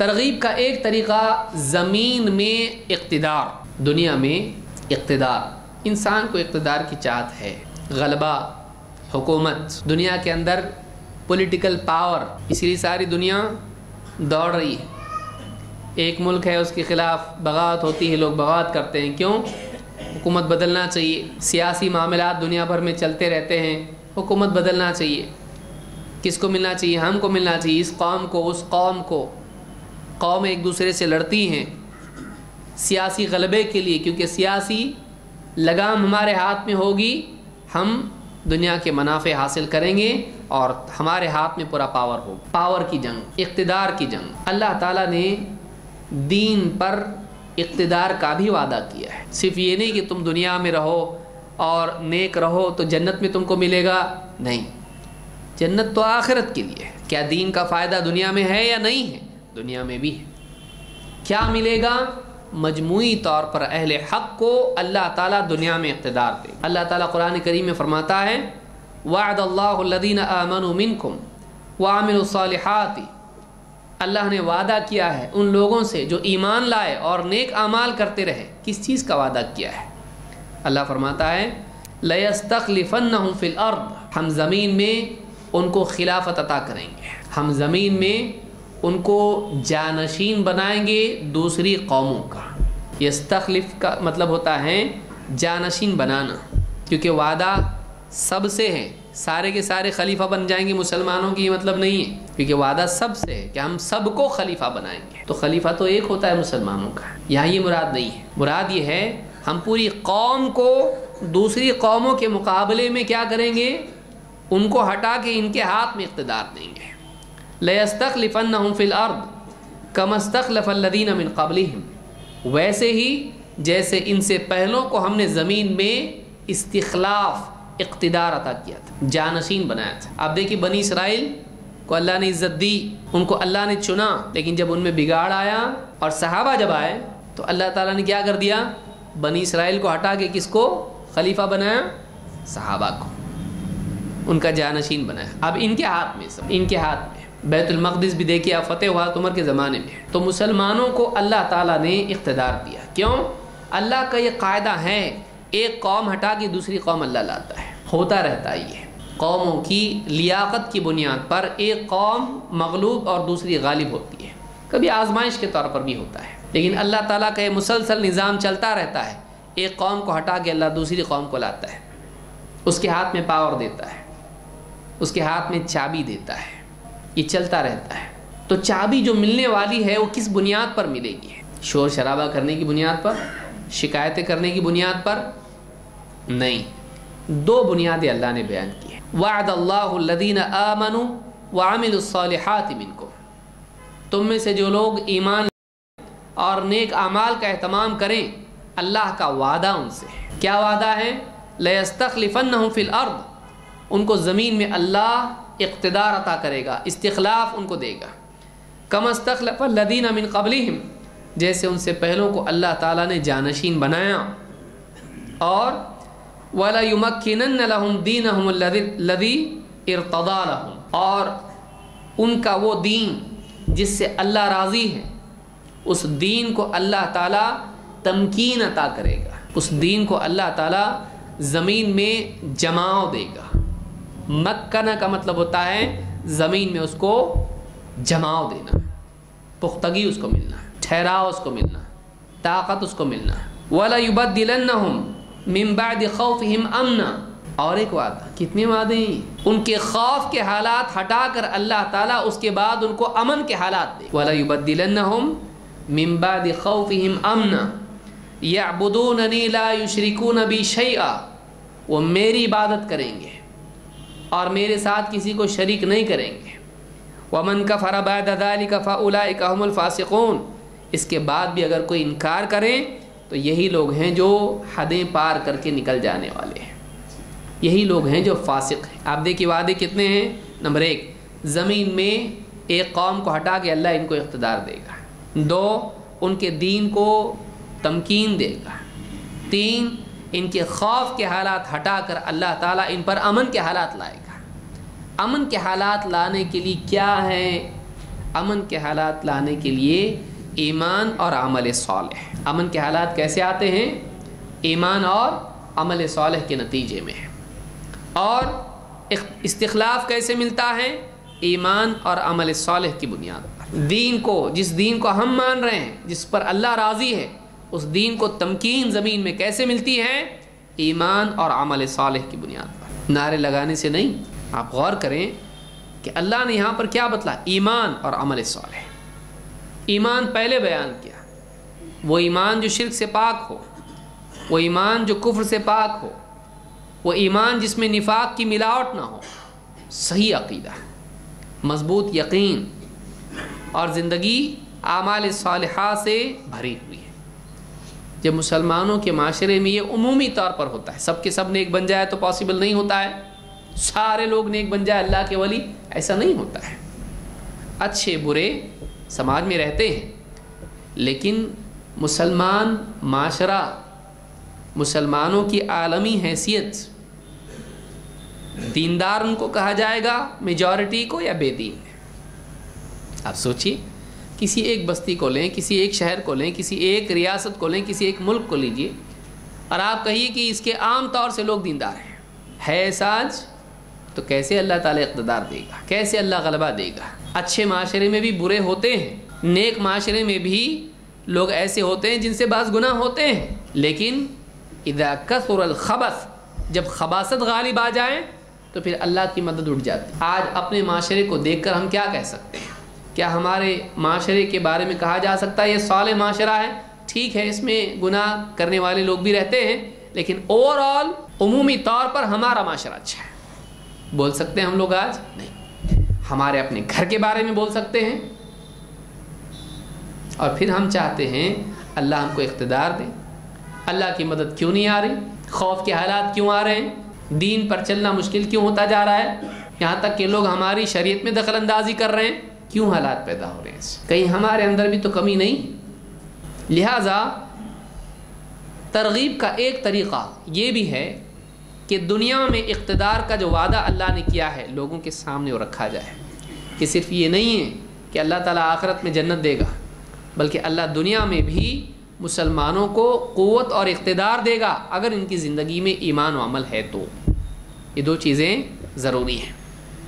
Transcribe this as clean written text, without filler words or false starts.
ترغیب کا ایک طریقہ زمین میں اقتدار، دنیا میں اقتدار، انسان کو اقتدار کی چاہت ہے، غلبہ، حکومت، دنیا کے اندر پولیٹیکل پاور، اسی لیے ساری دنیا دوڑ رہی ہے۔ ایک ملک ہے، اس کے خلاف بغاوت ہوتی ہے، لوگ بغاوت کرتے ہیں، کیوں؟ حکومت بدلنا چاہیے۔ سیاسی معاملات دنیا بھر میں چلتے رہتے ہیں، حکومت بدلنا چاہیے۔ کس کو ملنا چاہیے؟ ہم کو ملنا چاہیے، اس قوم کو، اس قوم کو۔ قوم ایک دوسرے سے لڑتی ہیں سیاسی غلبے کے لیے، کیونکہ سیاسی لگام ہمارے ہاتھ میں ہوگی، ہم دنیا کے منافع حاصل کریں گے اور ہمارے ہاتھ میں پورا پاور ہوگا۔ پاور کی جنگ، اقتدار کی جنگ۔ اللہ تعالیٰ نے دین پر اقتدار کا بھی وعدہ کیا ہے۔ صرف یہ نہیں کہ تم دنیا میں رہو اور نیک رہو تو جنت میں تم کو ملے گا، نہیں، جنت تو آخرت کے لیے ہے۔ کیا دین کا فائدہ دنیا میں ہے یا نہیں ہے؟ دنیا میں بھی ہے۔ کیا ملے گا؟ مجموعی طور پر اہل حق کو اللہ تعالیٰ دنیا میں اقتدار دے۔ اللہ تعالیٰ قرآن کریم میں فرماتا ہے وعد اللہ الذین آمنوا منکم وعملوا الصالحات، اللہ نے وعدہ کیا ہے ان لوگوں سے جو ایمان لائے اور نیک اعمال کرتے رہے۔ کس چیز کا وعدہ کیا ہے؟ اللہ فرماتا ہے لَيَسْتَخْلِفَنَّهُمْ فِي الْأَرْضِ، ہم زمین میں ان کو خلافت عطا کریں گے، ہم زمین میں ان کو جانشین بنائیں گے دوسری قوموں کا۔ یستخلف کا مطلب ہوتا ہے جانشین بنانا، کیونکہ وعدہ سب سے ہے، سارے کے سارے خلیفہ بن جائیں گے مسلمانوں کی، یہ مطلب نہیں ہے، کیونکہ وعدہ سب سے ہے کہ ہم سب کو خلیفہ بنائیں گے۔ تو خلیفہ تو ایک ہوتا ہے مسلمانوں کا، یہاں یہ مراد نہیں ہے۔ مراد یہ ہے ہم پوری قوم کو دوسری قوموں کے مقابلے میں کیا کریں گے؟ ان کو ہٹا کے ان کے ہاتھ میں اقتدار دیں گے۔ لَيَسْتَخْلِفَنَّهُمْ فِي الْأَرْضِ كَمَا اسْتَخْلَفَ الَّذِينَ مِنْ قَبْلِهِمْ، ویسے ہی جیسے ان سے پہلوں کو ہم نے زمین میں استخلاف، اقتدار عطا کیا تھا، جانشین بنایا تھا۔ اب دیکھیے بنی اسرائیل کو اللہ نے عزت دی، ان کو اللہ نے چنا، لیکن جب ان میں بگاڑ آیا اور صحابہ جب آئے تو اللہ تعالیٰ نے کیا کر دیا؟ بنی اسرائیل کو ہٹا کے کس کو خلیفہ بنایا؟ صحابہ کو، ان کا جانشین بنایا۔ اب ان کے ہاتھ میں، سب ان کے ہاتھ میں۔ بیت المقدس بھی دیکھیے آپ، فتح ہوا عمر کے زمانے میں، تو مسلمانوں کو اللہ تعالیٰ نے اقتدار دیا۔ کیوں؟ اللہ کا یہ قاعدہ ہے ایک قوم ہٹا کے دوسری قوم اللہ لاتا ہے، ہوتا رہتا ہے یہ۔ قوموں کی لیاقت کی بنیاد پر ایک قوم مغلوب اور دوسری غالب ہوتی ہے، کبھی آزمائش کے طور پر بھی ہوتا ہے، لیکن اللہ تعالیٰ کا یہ مسلسل نظام چلتا رہتا ہے۔ ایک قوم کو ہٹا کے اللہ دوسری قوم کو لاتا ہے، اس کے ہاتھ میں پاور دیتا ہے، اس کے ہاتھ میں چابی دیتا ہے، یہ چلتا رہتا ہے۔ تو چابی جو ملنے والی ہے وہ کس بنیاد پر ملے گی؟ شور شرابہ کرنے کی بنیاد پر، شکایتیں کرنے کی بنیاد پر نہیں، دو بنیادیں اللہ نے بیان کی ہیں۔ وعد اللہ الذین آمنوا وعملوا الصالحات منکم، تم میں سے جو لوگ ایمان اور نیک اعمال کا اہتمام کریں، اللہ کا وعدہ ان سے ہے۔ کیا وعدہ ہے؟ لَيَسْتَخْلِفَنَّهُمْ فِي الْأَرْضِ، ان کو زمین میں اللہ اقتدار عطا کرے گا، استخلاف ان کو دے گا۔ كَمَا اسْتَخْلَفَ الَّذِينَ مِنْ قَبْلِهِمْ، جیسے ان سے پہلوں کو اللہ تعالیٰ نے جانشین بنایا۔ اور وَلَيُمَكِّنَنَّ لَهُمْ دِينَهُمُ الَّذِي ارْتَضَىٰ لَهُمْ، اور ان کا وہ دین جس سے اللہ راضی ہے، اس دین کو اللہ تعالیٰ تمکین عطا کرے گا، اس دین کو اللہ تعالیٰ زمین میں جماؤ دے گا۔ مکنہ کا مطلب ہوتا ہے زمین میں اس کو جماؤ دینا، پختگی اس کو ملنا، ٹھہراؤ اس کو ملنا، طاقت اس کو ملنا۔ وَلَيُبَدِّلَنَّهُمْ مِن بَعْدِ خَوْفِهِمْ أَمْنًا، اور ایک وعدہ، کتنے وعدے ہیں؟ ان کے خوف کے حالات ہٹا کر اللہ تعالیٰ اس کے بعد ان کو امن کے حالات دے۔ وَلَيُبَدِّلَنَّهُمْ مِن بَعْدِ خَوْفِهِمْ أَمْنًا يَعْبُدُونَنِي لَا يُشْرِكُونَ بِي شَيْئًا، وہ میری عبادت کریں گے اور میرے ساتھ کسی کو شریک نہیں کریں گے۔ وَمَنْ كَفَرَ بَعْدَ ذَلِكَ فَأُولَٰئِكَ هُمُ الْفَاسِقُونَ، اس کے بعد بھی اگر کوئی انکار کرے تو یہی لوگ ہیں جو حدیں پار کر کے نکل جانے والے ہیں، یہی لوگ ہیں جو فاسق ہیں۔ آپ دیکھیے وعدے کتنے ہیں؟ نمبر ایک، زمین میں ایک قوم کو ہٹا کے اللہ ان کو اقتدار دے گا۔ دو، ان کے دین کو تمکین دے گا۔ تین، ان کے خوف کے حالات ہٹا کر اللہ تعالیٰ ان پر امن کے حالات لائے گا۔ امن کے حالات لانے کے لیے کیا ہے؟ امن کے حالات لانے کے لیے ایمان اور عمل صالح. امن کے حالات کیسے آتے ہیں؟ ایمان اور عمل صالح کے نتیجے میں. اور استخلاف کیسے ملتا ہے؟ ایمان اور عمل صالح کی بنیاد پر. دین کو، جس دین کو ہم مان رہے ہیں، جس پر اللہ راضی ہے، اس دین کو تمکین زمین میں کیسے ملتی ہے؟ ایمان اور عمل صالح کی بنیاد پر. نعرے لگانے سے نہیں. آپ غور کریں کہ اللہ نے یہاں پر کیا بتلا؟ ایمان اور عمل صالح. ایمان پہلے بیان کیا، وہ ایمان جو شرک سے پاک ہو، وہ ایمان جو کفر سے پاک ہو، وہ ایمان جس میں نفاق کی ملاوٹ نہ ہو، صحیح عقیدہ، مضبوط یقین اور زندگی اعمال صالحہ سے بھری ہوئی ہے. جب مسلمانوں کے معاشرے میں یہ عمومی طور پر ہوتا ہے، سب کے سب نیک بن جائے تو پاسبل نہیں ہوتا ہے، سارے لوگ نیک بن جائے اللہ کے ولی، ایسا نہیں ہوتا ہے. اچھے برے سماج میں رہتے ہیں، لیکن مسلمان معاشرہ، مسلمانوں کی عالمی حیثیت، دیندار ان کو کہا جائے گا میجورٹی کو یا بے دین؟ آپ سوچئے، کسی ایک بستی کو لیں، کسی ایک شہر کو لیں، کسی ایک ریاست کو لیں، کسی ایک ملک کو لیجئے، اور آپ کہیے کہ اس کے عام طور سے لوگ دیندار ہیں. ہے ساج تو کیسے اللہ تعالیٰ اقتدار دے گا؟ کیسے اللہ غلبہ دے گا؟ اچھے معاشرے میں بھی برے ہوتے ہیں، نیک معاشرے میں بھی لوگ ایسے ہوتے ہیں جن سے بعض گناہ ہوتے ہیں، لیکن اذا کثر الخبث، جب خباثت غالب آ جائے تو پھر اللہ کی مدد اٹھ جاتی. آج اپنے معاشرے کو دیکھ کر ہم کیا کہہ سکتے ہیں؟ کیا ہمارے معاشرے کے بارے میں کہا جا سکتا ہے یہ صالح معاشرہ ہے؟ ٹھیک ہے، اس میں گناہ کرنے والے لوگ بھی رہتے ہیں، لیکن اوور آل، عمومی طور پر ہمارا معاشرہ اچھا ہے. بول سکتے ہیں ہم لوگ آج؟ نہیں. ہمارے اپنے گھر کے بارے میں بول سکتے ہیں. اور پھر ہم چاہتے ہیں اللہ ہم کو اقتدار دے. اللہ کی مدد کیوں نہیں آ رہی؟ خوف کے حالات کیوں آ رہے ہیں؟ دین پر چلنا مشکل کیوں ہوتا جا رہا ہے؟ یہاں تک کہ لوگ ہماری شریعت میں دخل اندازی کر رہے ہیں. کیوں حالات پیدا ہو رہے ہیں؟ کہیں ہمارے اندر بھی تو کمی نہیں؟ لہٰذا ترغیب کا ایک طریقہ یہ بھی ہے کہ دنیا میں اقتدار کا جو وعدہ اللہ نے کیا ہے لوگوں کے سامنے وہ رکھا جائے، کہ صرف یہ نہیں ہے کہ اللہ تعالیٰ آخرت میں جنت دے گا، بلکہ اللہ دنیا میں بھی مسلمانوں کو قوت اور اقتدار دے گا اگر ان کی زندگی میں ایمان و عمل ہے تو. یہ دو چیزیں ضروری ہیں.